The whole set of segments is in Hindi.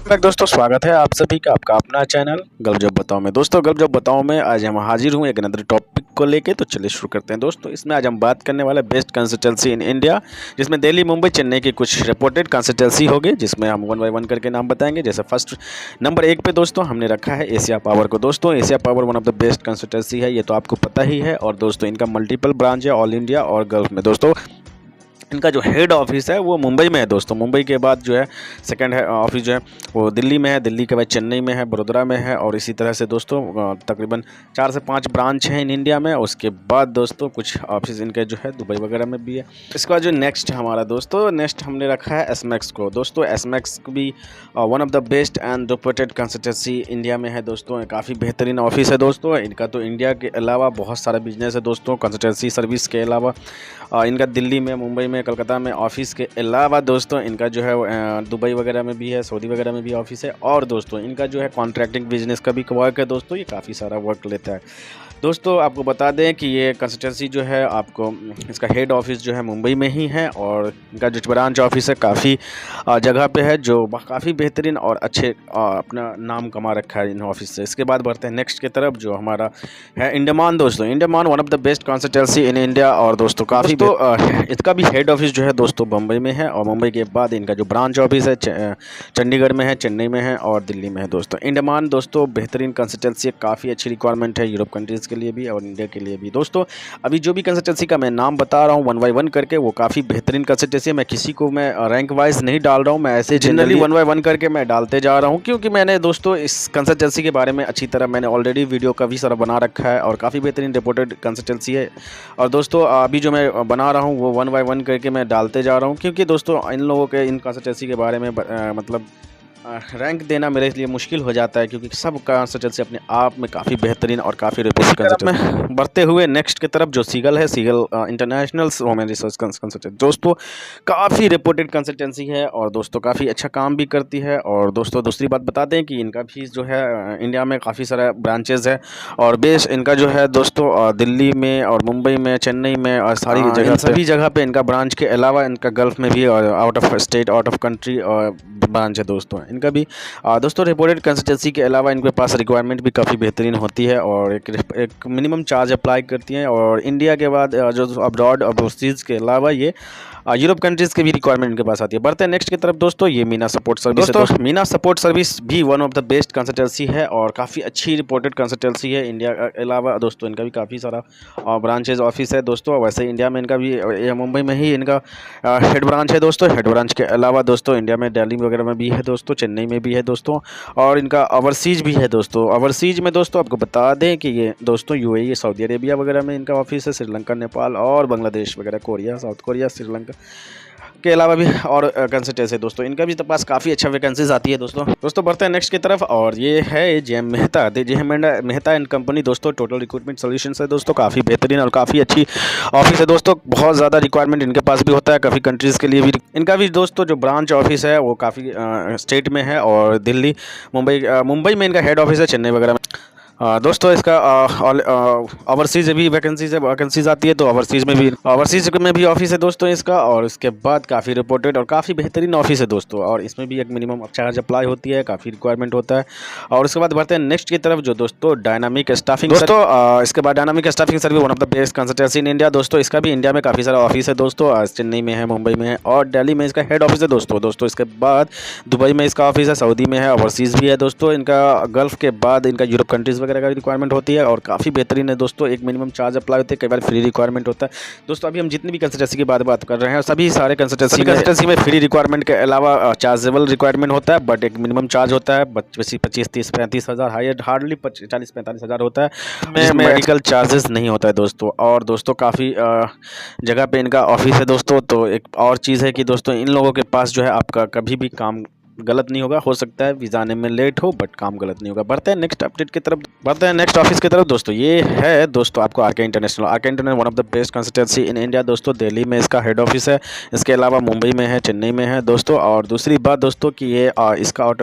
दोस्तों स्वागत है आप सभी का आपका अपना चैनल गल्फ जॉब बताओ में। दोस्तों गल्फ जॉब बताओ में आज हम हाजिर हूँ एक नदर टॉपिक को लेके। तो चलिए शुरू करते हैं दोस्तों। इसमें आज हम बात करने वाले बेस्ट कंसल्टेंसी इन इंडिया, जिसमें दिल्ली, मुंबई, चेन्नई की कुछ रिपोर्टेड कंसल्टेंसी होगी, जिसमें हम वन बाय वन करके नाम बताएंगे। जैसे फर्स्ट नंबर 1 पे दोस्तों हमने रखा है एशिया पावर को। दोस्तों Asia power one of the best consultancy है, ये तो आपको पता ही है। और दोस्तों इनका मल्टीपल ब्रांच है ऑल इंडिया और गल्फ में। दोस्तों इनका जो हेड ऑफिस है वो मुंबई में है दोस्तों। मुंबई के बाद जो है सेकंड है ऑफिस जो है वो दिल्ली में है, दिल्ली के बाद चेन्नई में है, बड़ोदरा में है। और इसी तरह से दोस्तों तकरीबन 4 से 5 ब्रांच हैं इन इंडिया में। उसके बाद दोस्तों कुछ ऑफिस इनके जो है दुबई वगैरह में भी है। इसके बाद जो नेक्स्ट हमारा दोस्तों नेक्स्ट हमने रखा है एसमैक्स को। दोस्तों एसमैक्स भी one of the best and reported consultancy India में है दोस्तों। काफ़ी बेहतरीन ऑफिस है दोस्तों। इनका तो इंडिया के अलावा बहुत सारा बिजनेस है दोस्तों कंसल्टेंसी सर्विस के अलावा। इनका दिल्ली में, मुंबई में, कलकत्ता में ऑफिस के अलावा दोस्तों इनका जो है दुबई वगैरह में भी है, सऊदी वगैरह में भी ऑफिस है। और दोस्तों इनका जो है कॉन्ट्रैक्टिंग बिजनेस का भी वर्क है दोस्तों। ये काफ़ी सारा वर्क लेता है दोस्तों। आपको बता दें कि ये कंसल्टेंसी जो है आपको इसका हेड ऑफिस जो है मुंबई में ही है। और इनका जो ब्रांच ऑफिस है काफ़ी जगह पे है, जो काफ़ी बेहतरीन और अच्छे अपना नाम कमा रखा है इन ऑफिस से। इसके बाद बढ़ते हैं नेक्स्ट की तरफ जो हमारा है इंडमान दोस्तों। Indman one of the best consultancy in India. और दोस्तों काफ़ी इसका भी हेड ऑफिस जो है दोस्तों मुंबई में है। और मुंबई के बाद इनका जो ब्रांच ऑफिस है चंडीगढ़ में है, चेन्नई में है और दिल्ली में है दोस्तों। इंडमान दोस्तों बेहतरीन कंसल्टेंसी, काफ़ी अच्छी रिक्वायरमेंट है यूरोप कंट्रीज़ के लिए भी और इंडिया के लिए भी दोस्तों। अभी जो भी कंसल्टेंसी का मैं नाम बता रहा हूँ वन बाय वन करके, वो काफ़ी बेहतरीन कंसल्टेंसी है। मैं किसी को मैं रैंक वाइज नहीं डाल रहा हूँ, मैं ऐसे जनरली वन बाय वन करके मैं डालते जा रहा हूँ, क्योंकि मैंने दोस्तों इस कंसल्टेंसी के बारे में अच्छी तरह मैंने ऑलरेडी वीडियो काफ़ी सारा बना रखा है और काफ़ी बेहतरीन रिपोर्टेड कंसल्टेंसी है। और दोस्तों अभी जो मैं बना रहा हूँ वो वन बाय वन करके मैं डालते जा रहा हूँ, क्योंकि दोस्तों इन लोगों के इन कंसल्टेंसी के बारे में मतलब रैंक देना मेरे लिए मुश्किल हो जाता है, क्योंकि सब कंसल्टेंसी अपने आप में काफ़ी बेहतरीन और काफ़ी रिपोर्टेड कंसल्टेंसी। बढ़ते हुए नेक्स्ट की तरफ जो सीगल है, Seagull international human resource consultant दोस्तों, काफ़ी रिपोर्टेड कंसल्टेंसी है और दोस्तों काफ़ी अच्छा काम भी करती है। और दोस्तों दूसरी बात बता दें कि इनका भी जो है इंडिया में काफ़ी सारा ब्रांचेज है और बेस इनका जो है दोस्तों दिल्ली में और मुंबई में, चेन्नई में और सारी जगह सभी जगह पे इनका ब्रांच के अलावा इनका गल्फ में भी और out of state, out of country और ब्रांच है दोस्तों इनका भी। दोस्तों रिपोर्टेड कंसल्टेंसी के अलावा इनके पास रिक्वायरमेंट भी काफ़ी बेहतरीन होती है और एक मिनिमम चार्ज अप्लाई करती हैं। और इंडिया के बाद जो अब्रॉड ओवरसीज़ के अलावा ये यूरोप कंट्रीज़ के भी रिक्वायरमेंट इनके पास आती है। बढ़ते हैं नेक्स्ट की तरफ दोस्तों, ये मीना सपोर्ट सर्विस दोस्तों। मीना सपोर्ट सर्विस भी one of the best consultancy है और काफ़ी अच्छी रिपोर्टेड कंसल्टेंसी है। इंडिया के अलावा दोस्तों इनका भी काफ़ी सारा ब्रांचेज ऑफिस है दोस्तों। वैसे इंडिया में इनका भी मुंबई में ही इनका हेड ब्रांच है दोस्तों। हेड ब्रांच के अलावा दोस्तों इंडिया में दिल्ली वगैरह में भी है दोस्तों, चेन्नई में भी है दोस्तों और इनका ओवरसीज भी है दोस्तों। ओवरसीज में दोस्तों आपको बता दें कि ये दोस्तों यूएई, सऊदी अरेबिया वगैरह में इनका ऑफिस है, श्रीलंका, नेपाल और बांग्लादेश वगैरह, कोरिया, साउथ कोरिया, श्रीलंका के अलावा भी और कंसल्टेंसी है दोस्तों। इनका भी तो पास काफ़ी अच्छा वैकेंसीज आती है दोस्तों। बढ़ते हैं नेक्स्ट की तरफ और ये है JM Mehta. JM Mehta and company दोस्तों, टोटल रिक्रूटमेंट सॉल्यूशंस है दोस्तों। काफ़ी बेहतरीन और काफ़ी अच्छी ऑफिस है दोस्तों। बहुत ज़्यादा रिक्वायरमेंट इनके पास भी होता है, काफ़ी कंट्रीज़ के लिए भी। इनका भी दोस्तों जो ब्रांच ऑफिस है वो काफ़ी स्टेट में है और दिल्ली, मुंबई में इनका हेड ऑफिस है, चेन्नई वगैरह में। दोस्तों इसका ओवरसीज़ भी वैकेंसीज आती है, तो ओवरसीज़ में भी ऑफिस है दोस्तों इसका। और इसके बाद काफ़ी रिपोर्टेड और काफ़ी बेहतरीन ऑफिस है दोस्तों। और इसमें भी एक मिनिमम चार्ज अप्लाई होती है, काफ़ी रिक्वायरमेंट होता है। और उसके बाद बढ़ते हैं नेक्स्ट की तरफ जो दोस्तों डायनामिक स्टाफिंग दोस्तों। इसके बाद dynamic staffing service one of the best consultancy in India दोस्तों। इसका भी इंडिया में काफ़ी सारा ऑफिस है दोस्तों। चेन्नई में है, मुंबई में है और दिल्ली में इसका हेड ऑफिस है दोस्तों। इसके बाद दुबई में इसका ऑफिस है, सऊदी में है, ओवरसीज़ भी है दोस्तों। इनका गल्फ के बाद इनका यूरोप कंट्रीज़ वगैरह का रिक्वायरमेंट होती है और काफ़ी बेहतरीन है दोस्तों। एक मिनिमम चार्ज अप्लाई होते हैं, कई बार फ्री रिक्वायरमेंट होता है दोस्तों। अभी हम जितनी भी कंसल्टेंसी की बात कर रहे हैं सभी सारे कंसल्टेंसी में फ्री रिक्वायरमेंट के अलावा चार्जेबल रिक्वायरमेंट होता है, बट एक मिनिमम चार्ज होता है 25, 30, 35 हज़ार, हार्डली 40-45 हज़ार होता है। में मेडिकल चार्जेस नहीं होता है दोस्तों। और दोस्तों काफ़ी जगह पे इनका ऑफिस है दोस्तों। तो एक और चीज़ है कि दोस्तों इन लोगों के पास जो है आपका कभी भी काम गलत नहीं होगा। हो सकता है वीज़ा आने में लेट हो, बट काम गलत नहीं होगा। बढ़ते हैं नेक्स्ट अपडेट की तरफ, बढ़ते हैं नेक्स्ट ऑफिस की तरफ दोस्तों। ये है दोस्तों आपको RK international one of the best consultancy in India दोस्तों। दिल्ली में इसका हेड ऑफिस है, इसके अलावा मुंबई में है, चेन्नई में है दोस्तों। और दूसरी बात दोस्तों कि ये इसका आउट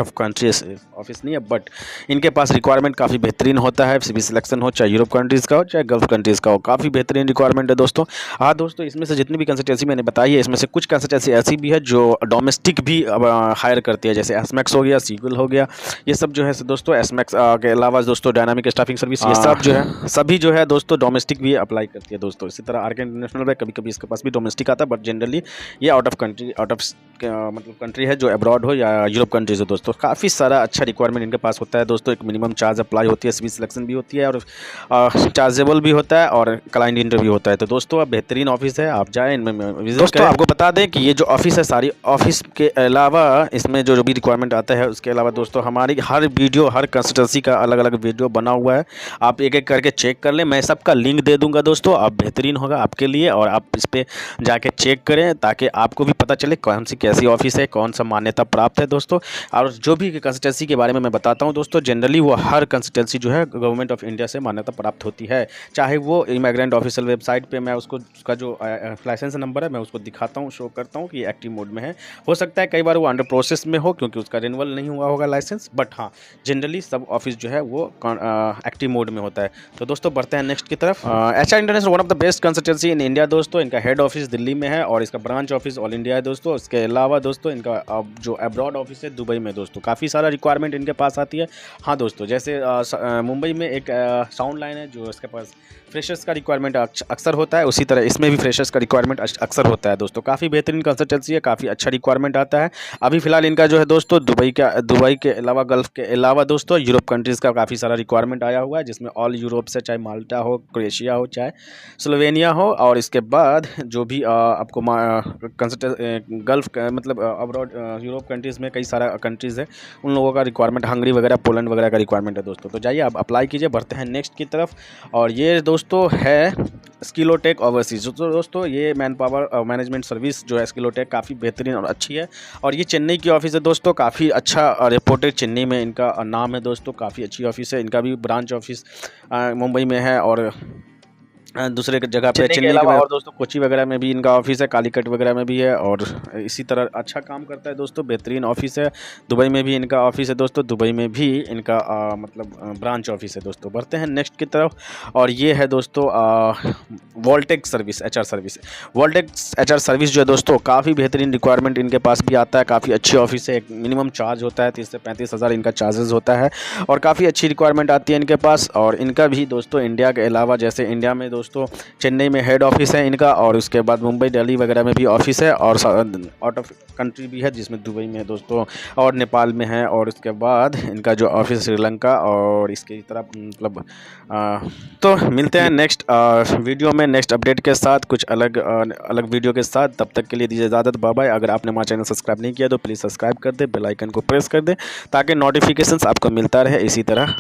ऑफ कंट्री ऑफिस नहीं है, बट इनके पास रिक्वायरमेंट काफ़ी बेहतरीन होता है। भी सिलेक्शन हो, चाहे यूरोप कंट्रीज़ का हो, चाहे गल्फ कंट्रीज़ का हो, काफ़ी बेहतरीन रिक्वायरमेंट है दोस्तों। हाँ दोस्तों, इसमें से जितनी भी कंसल्टेंसी मैंने बताई है, इसमें से कुछ कंसल्टेंसी ऐसी भी है जो डोमेस्टिक भी हायर करती है, जैसे एसमैक्स हो गया, सीक्वल हो गया, ये सब जो है दोस्तों एसमैक्स के अलावा दोस्तों डायनामिक स्टाफिंग सर्विस, ये सब जो है सभी जो है दोस्तों डोमेस्टिक भी अप्लाई करती है दोस्तों। इसी तरह आरके इंटरनेशनल में कभी कभी इसके पास भी डोमेस्टिक आता है, बट जनरली ये आउट ऑफ मतलब कंट्री है, जो अब्रॉड हो या यूरोप कंट्रीज हो दोस्तों। काफ़ी सारा अच्छा रिक्वायरमेंट इनके पास होता है दोस्तों। एक मिनिमम चार्ज अप्लाई होती है, सिविल सिलेक्शन भी होती है और चार्जेबल भी होता है और क्लाइंट इंटरव्यू होता है। तो दोस्तों अब बेहतरीन ऑफिस है, आप जाएँ इनमें विजिट दोस्तों। आपको बता दें कि ये जो ऑफिस है, सारी ऑफिस के अलावा इसमें जो भी रिक्वायरमेंट आता है उसके अलावा दोस्तों हमारी हर वीडियो, हर कंसल्टेंसी का अलग अलग वीडियो बना हुआ है, आप एक एक करके चेक कर लें। मैं सबका लिंक दे दूंगा दोस्तों, आप बेहतरीन होगा आपके लिए, और आप इस पर जाके चेक करें ताकि आपको भी पता चले कौन सी कैसी ऑफिस है, कौन सा मान्यता प्राप्त है दोस्तों। और जो भी कंसल्टेंसी के बारे में मैं बताता हूँ दोस्तों, जनरली वो हर कंसल्टेंसी जो है गवर्नमेंट ऑफ इंडिया से मान्यता प्राप्त होती है। चाहे वो इमिग्रेंट ऑफिशियल वेबसाइट पे मैं उसका जो लाइसेंस नंबर है मैं उसको दिखाता हूँ, शो करता हूँ कि ये एक्टिव मोड में है। हो सकता है कई बार वो अंडर प्रोसेस में हो क्योंकि उसका रिन्यूअल नहीं हुआ होगा लाइसेंस, बट हाँ जनरली सब ऑफिस जो है वो एक्टिव मोड में होता है। तो दोस्तों बढ़ते हैं नेक्स्ट की तरफ। HR international one of the best consultancy in India दोस्तों। इनका हेड ऑफिस दिल्ली में है और इसका ब्रांच ऑफिस ऑल इंडिया है दोस्तों। इसके अलावा दोस्तों इनका जो अब्रॉड ऑफिस है दुबई में दोस्तों। काफ़ी सारा रिक्वायरमेंट इनके पास आती है। हाँ दोस्तों, जैसे मुंबई में एक साउंड लाइन है जो इसके पास फ्रेशर्स का रिक्वायरमेंट अक्सर होता है, उसी तरह इसमें भी फ्रेशर्स का रिक्वायरमेंट अक्सर होता है दोस्तों। काफ़ी बेहतरीन कंसल्टेंसी है, काफ़ी अच्छा रिक्वायरमेंट आता है। अभी फिलहाल इनका जो है दोस्तों दुबई के अलावा गल्फ के अलावा दोस्तों यूरोप कंट्रीज़ का काफ़ी सारा रिक्वायरमेंट आया हुआ है, जिसमें ऑल यूरोप से, चाहे माल्टा हो, क्रोएशिया हो, चाहे स्लोवेनिया हो, और इसके बाद जो भी आपको गल्फ मतलब अब्रॉड यूरोप कंट्रीज़ में कई सारा कंट्रीज़ है, उन लोगों का रिक्वायरमेंट, हंगरी वगैरह, पोलैंड वगैरह का रिक्वायरमेंट है दोस्तों। तो जाइए आप अप्लाई कीजिए। बढ़ते हैं नेक्स्ट की तरफ, और ये दोस्तों है स्किलोटेक ओवरसीज। तो दोस्तों ये मैन पावर मैनेजमेंट सर्विस जो है स्किलोटेक, काफ़ी बेहतरीन और अच्छी है, और ये चेन्नई की ऑफिस है दोस्तों। काफ़ी अच्छा रिपोर्टेड चेन्नई में इनका नाम है दोस्तों। काफ़ी अच्छी ऑफिस है। इनका भी ब्रांच ऑफिस मुंबई में है और दूसरे जगह पे चेन्नई के अलावा और दोस्तों कोची वगैरह में भी इनका ऑफिस है, कालीकट वगैरह में भी है, और इसी तरह अच्छा काम करता है दोस्तों। बेहतरीन ऑफिस है। दुबई में भी इनका ऑफिस है दोस्तों। दुबई में भी इनका मतलब ब्रांच ऑफिस है दोस्तों। बढ़ते हैं नेक्स्ट की तरफ, और ये है दोस्तों Voltech service, HR service. Voltech HR service जो है दोस्तों, काफ़ी बेहतरीन रिक्वायरमेंट इनके पास भी आता है। काफ़ी अच्छी ऑफिस है। एक मिनिमम चार्ज होता है 30 से 35 हज़ार इनका चार्जेस होता है, और काफ़ी अच्छी रिक्वायरमेंट आती है इनके पास। और इनका भी दोस्तों इंडिया के अलावा, जैसे इंडिया में दोस्तों चेन्नई में हेड ऑफिस है इनका, और उसके बाद मुंबई, दिल्ली वगैरह में भी ऑफिस है, और आउट ऑफ कंट्री भी है जिसमें दुबई में दोस्तों और नेपाल में है, और उसके बाद इनका जो ऑफिस श्रीलंका और इसकी तरफ मतलब तो मिलते हैं नेक्स्ट वीडियो में, नेक्स्ट अपडेट के साथ, कुछ अलग वीडियो के साथ। तब तक के लिए दीजिए इजाज़त, बाय बाय। अगर आपने हमारा चैनल सब्सक्राइब नहीं किया तो प्लीज़ सब्सक्राइब कर दे, बेल आइकन को प्रेस कर दे ताकि नोटिफिकेशंस आपको मिलता रहे इसी तरह।